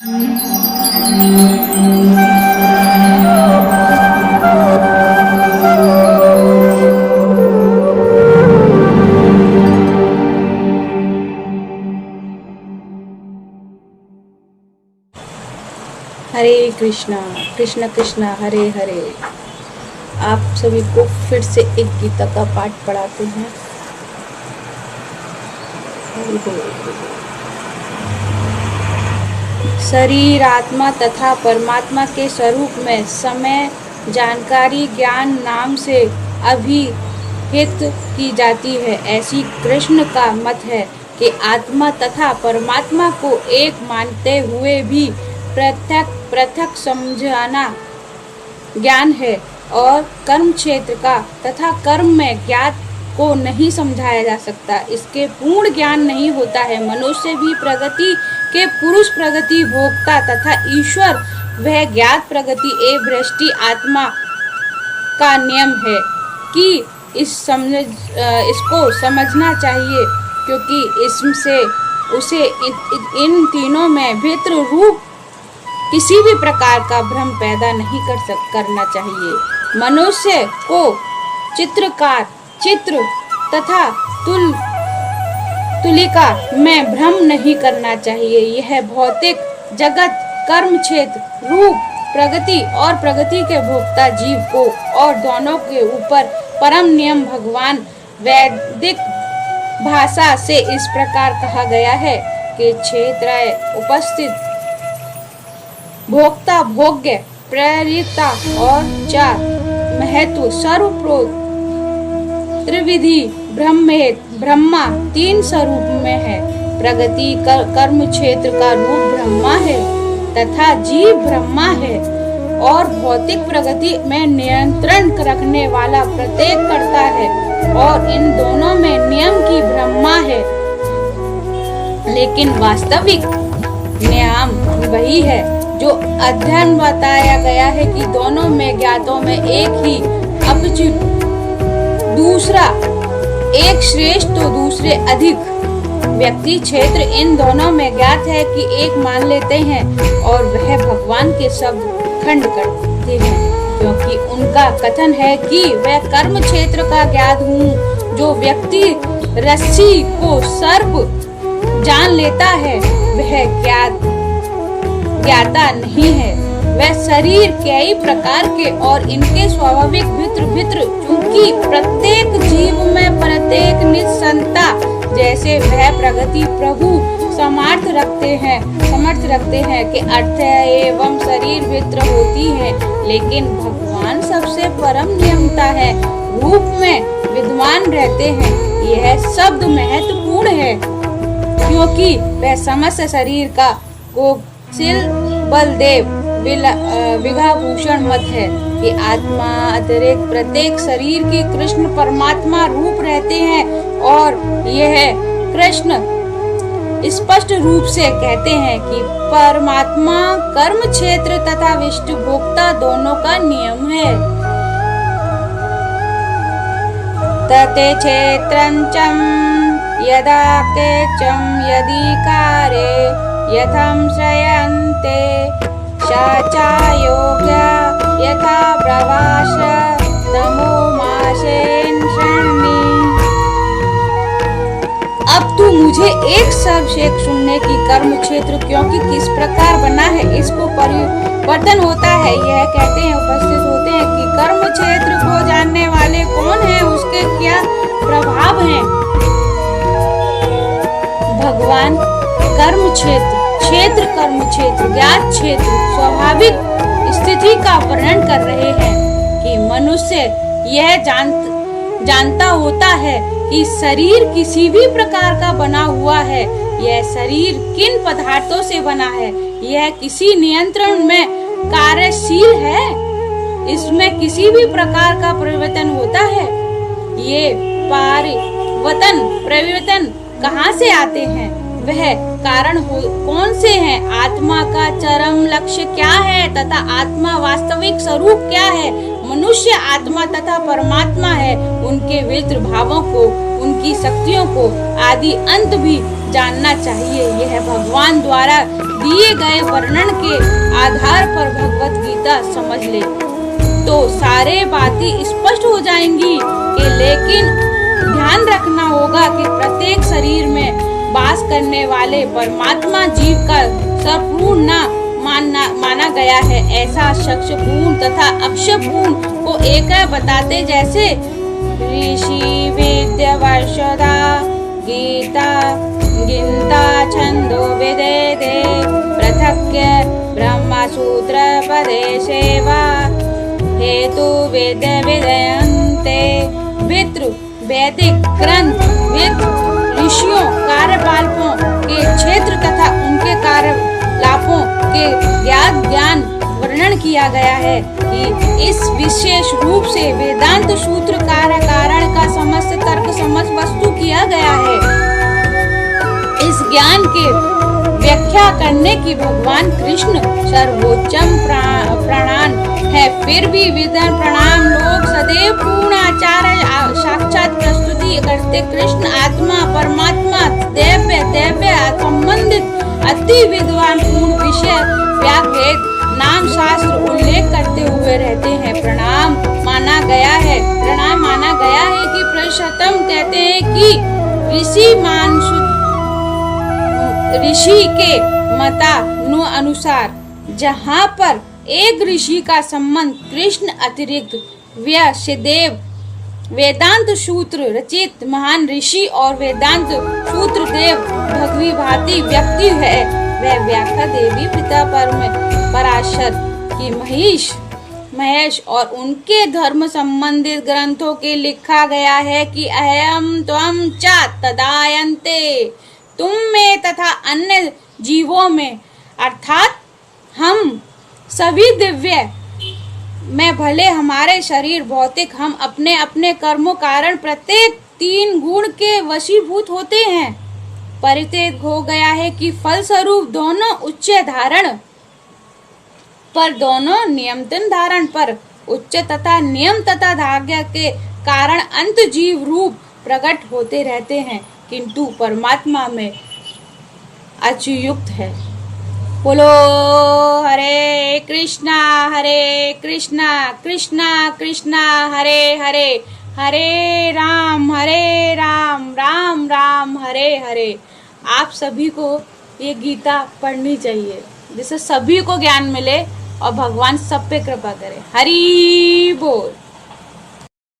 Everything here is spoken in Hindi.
हरे कृष्णा कृष्ण कृष्ण हरे हरे। आप सभी को फिर से एक गीता का पाठ पढ़ाते हैं। शरीर, आत्मा तथा परमात्मा के स्वरूप में समय, जानकारी, ज्ञान नाम से अभिहित की जाती है। ऐसी कृष्ण का मत है कि आत्मा तथा परमात्मा को एक मानते हुए भी पृथक समझाना ज्ञान है, और कर्म क्षेत्र का तथा कर्म में ज्ञात को नहीं समझाया जा सकता। इसके पूर्ण ज्ञान नहीं होता है। मनुष्य भी प्रगति के पुरुष, प्रगति भोक्ता तथा ईश्वर वह ज्ञात प्रगति एवं दृष्टि आत्मा का नियम है कि इसको समझना चाहिए, क्योंकि इससे उसे इन तीनों में भिन्न रूप किसी भी प्रकार का भ्रम पैदा नहीं करना चाहिए। मनुष्य को चित्रकार, चित्र तथा तुलिका में भ्रम नहीं करना चाहिए। यह भौतिक जगत, कर्म क्षेत्र, रूप, प्रगति और प्रगति के भोक्ता जीव को और दोनों के ऊपर परम नियम भगवान वैदिक भाषा से इस प्रकार कहा गया है कि क्षेत्र उपस्थित भोक्ता, भोग्य, प्रेरिता और चार महत्व सर्वप्रोत त्रिविधि ब्रह्मा तीन स्वरूप में है। प्रगति कर्म क्षेत्र का रूप ब्रह्मा है तथा जीव ब्रह्मा है, और भौतिक प्रगति में नियंत्रण रखने वाला प्रत्येक कर्ता है, और इन दोनों में नियम की ब्रह्मा है। लेकिन वास्तविक नियम वही है जो अध्ययन बताया गया है कि दोनों में ज्ञातों में एक ही अपितु दूसरा एक श्रेष्ठ तो दूसरे अधिक। व्यक्ति क्षेत्र इन दोनों में ज्ञात है कि एक मान लेते हैं और वह भगवान के शब्द खंड करते हैं, क्योंकि उनका कथन है कि वह कर्म क्षेत्र का ज्ञात हूँ। जो व्यक्ति रस्सी को सर्प जान लेता है वह ज्ञाता नहीं है। वह शरीर कई प्रकार के और इनके स्वाभाविक भिन्न चूंकि प्रत्येक जीव में प्रत्येक निसंता जैसे वह प्रगति प्रभु समर्थ रखते हैं कि अर्थ एवं शरीर भिन्न होती है, लेकिन भगवान सबसे परम नियमता है, रूप में विद्वान रहते हैं। यह शब्द महत्वपूर्ण है क्योंकि वह समस्त शरीर का गोशिल बलदेव विघाभूषण मत है कि आत्मा अतिरिक्त प्रत्येक शरीर की कृष्ण परमात्मा रूप रहते हैं, और यह कृष्ण स्पष्ट रूप से कहते हैं कि परमात्मा कर्म क्षेत्र तथा विष्णु भोक्ता दोनों का नियम है। तते क्षेत्रंचम यदा केचम यदिकारे यथम श्रयन्ते शाचा योग्य यथा प्रवास नमो मासेन शरणी। अब तू मुझे एक सर्वशेष सुनने की कर्म क्षेत्र क्योंकि किस प्रकार बना है इसको परिवर्तन होता है, यह कहते हैं उपस्थित होते हैं कि कर्म क्षेत्र को जानने वाले कौन है, उसके क्या प्रभाव हैं। भगवान कर्म क्षेत्र कर्म क्षेत्र ज्ञात क्षेत्र स्वाभाविक स्थिति का वर्णन कर रहे हैं कि मनुष्य यह जानता होता है कि शरीर किसी भी प्रकार का बना हुआ है। यह शरीर किन पदार्थों से बना है, यह किसी नियंत्रण में कार्यशील है, इसमें किसी भी प्रकार का परिवर्तन होता है। ये परिवर्तन कहाँ से आते हैं, वह कारण कौन से हैं, आत्मा का चरम लक्ष्य क्या है तथा आत्मा वास्तविक स्वरूप क्या है। मनुष्य आत्मा तथा परमात्मा है, उनके विचित्र भावों को उनकी शक्तियों को आदि अंत भी जानना चाहिए। यह भगवान द्वारा दिए गए वर्णन के आधार पर भगवत गीता समझ ले तो सारे बातें स्पष्ट हो जाएंगी कि लेकिन ध्यान रखना होगा कि प्रत्येक शरीर में वास करने वाले परमात्मा जीव का संपूर्ण न माना गया है। ऐसा शख्स पूर्ण तथा अक्षपूर्ण को एक बताते जैसे ऋषि विद्या वर्षदा गीता गिंता छंदो विदेदे पृथक्य ब्रह्म सूत्र पदे सेवा हेतु वेद विदयन्ते। वित्र वैदिक ग्रंथ वेद ऋषियों कार्यपालकों के क्षेत्र तथा उनके कार्यलापों के ज्ञान वर्णन किया गया है कि इस विशेष रूप से वेदांत सूत्र कार्य कारण का समस्त तर्क समस्त वस्तु किया गया है। इस ज्ञान के व्याख्या करने की भगवान कृष्ण सर्वोच्चम प्राण है। फिर भी विद्वान प्रणाम लोग सदैव पूर्ण आचार्य साक्षात प्रस्तुति करते कृष्ण आत्मा परमात्मा दैव्य संबंधित अति विद्वान पूर्ण विषय व्याख्यात नाम शास्त्र उल्लेख करते हुए रहते हैं। प्रणाम माना गया है कि पुरुषोत्तम कहते हैं कि ऋषि के मतानु अनुसार जहाँ पर एक ऋषि का संबंध कृष्ण अतिरिक्त व्यासदेव वेदांत सूत्र रचित महान ऋषि और वेदांत सूत्र देव भगवी भांति व्यक्ति है, वह व्याख्या देवी पिता पराशर की महेश और उनके धर्म संबंधित ग्रंथों के लिखा गया है कि अहम त्वम च तदायन्ते, तुम में तथा अन्य जीवों में अर्थात हम सभी दिव्य में भले हमारे शरीर भौतिक हम अपने अपने कर्मों कारण प्रत्येक 3 गुण के वशीभूत होते हैं। परित्यक्त हो गया है कि फलस्वरूप दोनों उच्च नियमतन धारण पर उच्च तथा नियम तथा धाग्य के कारण अंत जीव रूप प्रकट होते रहते हैं, किंतु परमात्मा में अच्युत है। बोलो हरे कृष्णा कृष्णा कृष्णा हरे हरे, हरे राम राम राम हरे हरे। आप सभी को ये गीता पढ़नी चाहिए जिससे सभी को ज्ञान मिले और भगवान सब पे कृपा करे। हरि बोल।